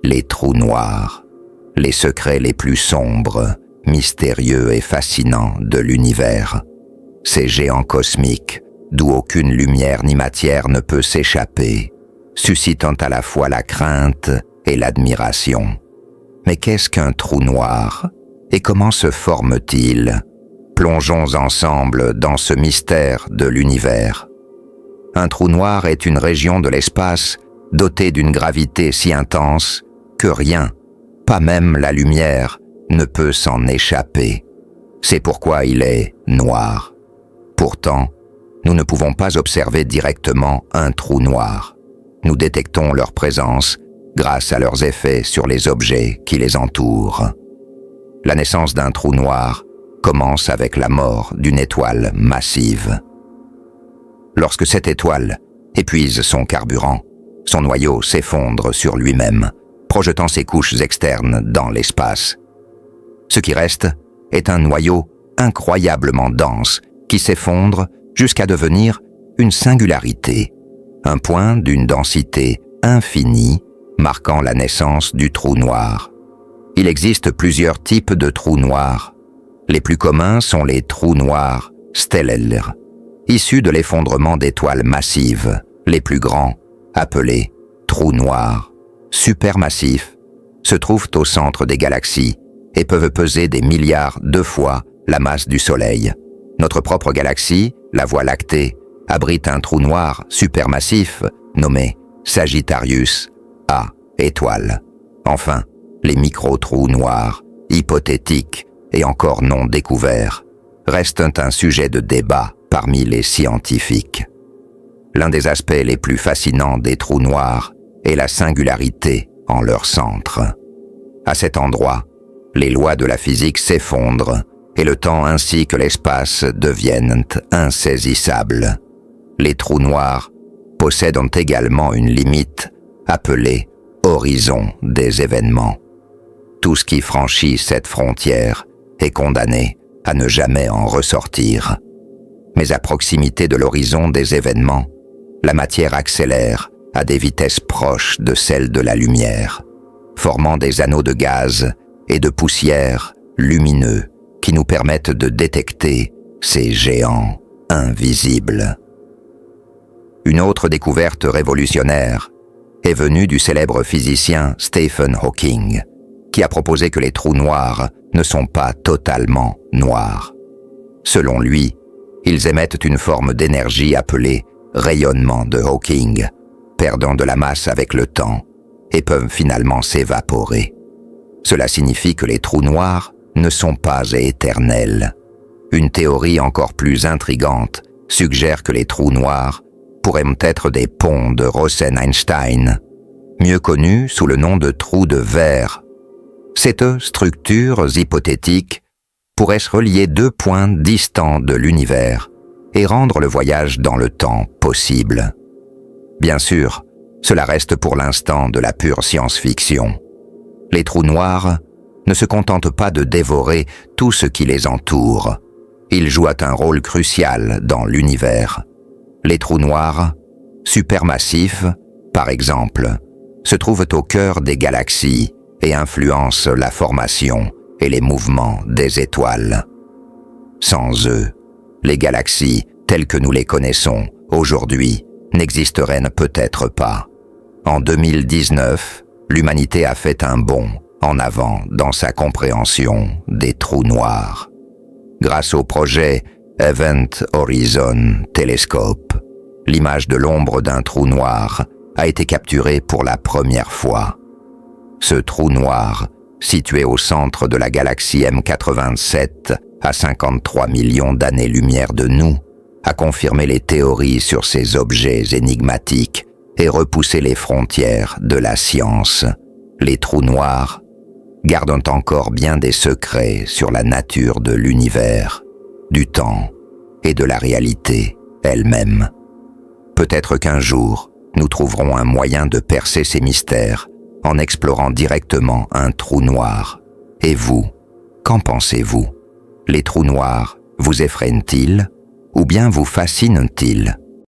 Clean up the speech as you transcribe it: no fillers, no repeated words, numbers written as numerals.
les trous noirs, les secrets les plus sombres, mystérieux et fascinants de l'univers. Ces géants cosmiques, d'où aucune lumière ni matière ne peut s'échapper, suscitant à la fois la crainte et l'admiration. Mais qu'est-ce qu'un trou noir? Et comment se forme-t-il? Plongeons ensemble dans ce mystère de l'univers. Un trou noir est une région de l'espace dotée d'une gravité si intense que rien, pas même la lumière, ne peut s'en échapper. C'est pourquoi il est noir. Pourtant, nous ne pouvons pas observer directement un trou noir. Nous détectons leur présence grâce à leurs effets sur les objets qui les entourent. La naissance d'un trou noir commence avec la mort d'une étoile massive. Lorsque cette étoile épuise son carburant, son noyau s'effondre sur lui-même, projetant ses couches externes dans l'espace. Ce qui reste est un noyau incroyablement dense qui s'effondre jusqu'à devenir une singularité, un point d'une densité infinie marquant la naissance du trou noir. Il existe plusieurs types de trous noirs. Les plus communs sont les trous noirs stellaires, issus de l'effondrement d'étoiles massives, les plus grands, appelés trous noirs supermassifs, se trouvent au centre des galaxies et peuvent peser des milliards de fois la masse du Soleil. Notre propre galaxie, la Voie lactée, abrite un trou noir supermassif nommé Sagittarius A étoile. Enfin, les micro-trous noirs, hypothétiques et encore non découverts, restent un sujet de débat parmi les scientifiques. L'un des aspects les plus fascinants des trous noirs est la singularité en leur centre. À cet endroit, les lois de la physique s'effondrent et le temps ainsi que l'espace deviennent insaisissables. Les trous noirs possèdent également une limite appelée horizon des événements. Tout ce qui franchit cette frontière est condamné à ne jamais en ressortir. Mais à proximité de l'horizon des événements, la matière accélère à des vitesses proches de celles de la lumière, formant des anneaux de gaz et de poussière lumineux qui nous permettent de détecter ces géants invisibles. Une autre découverte révolutionnaire est venue du célèbre physicien Stephen Hawking, qui a proposé que les trous noirs ne sont pas totalement noirs. Selon lui, ils émettent une forme d'énergie appelée rayonnement de Hawking, perdant de la masse avec le temps et peuvent finalement s'évaporer. Cela signifie que les trous noirs ne sont pas éternels. Une théorie encore plus intrigante suggère que les trous noirs pourraient être des ponts de Rosen-Einstein, mieux connus sous le nom de trous de verre. Ces structures hypothétiques pourraient relier deux points distants de l'univers et rendre le voyage dans le temps possible. Bien sûr, cela reste pour l'instant de la pure science-fiction. Les trous noirs ne se contentent pas de dévorer tout ce qui les entoure. Ils jouent un rôle crucial dans l'univers. Les trous noirs, supermassifs, par exemple, se trouvent au cœur des galaxies et influencent la formation et les mouvements des étoiles. Sans eux, les galaxies, telles que nous les connaissons aujourd'hui, n'existeraient peut-être pas. En 2019, l'humanité a fait un bond en avant dans sa compréhension des trous noirs. Grâce au projet Event Horizon Telescope, l'image de l'ombre d'un trou noir a été capturée pour la première fois. Ce trou noir, situé au centre de la galaxie M87 à 53 millions d'années-lumière de nous, a confirmé les théories sur ces objets énigmatiques et repoussé les frontières de la science. Les trous noirs gardent encore bien des secrets sur la nature de l'univers, du temps et de la réalité elle-même. Peut-être qu'un jour, nous trouverons un moyen de percer ces mystères en explorant directement un trou noir. Et vous, qu'en pensez-vous? Les trous noirs vous effraient-ils ou bien vous fascinent-ils?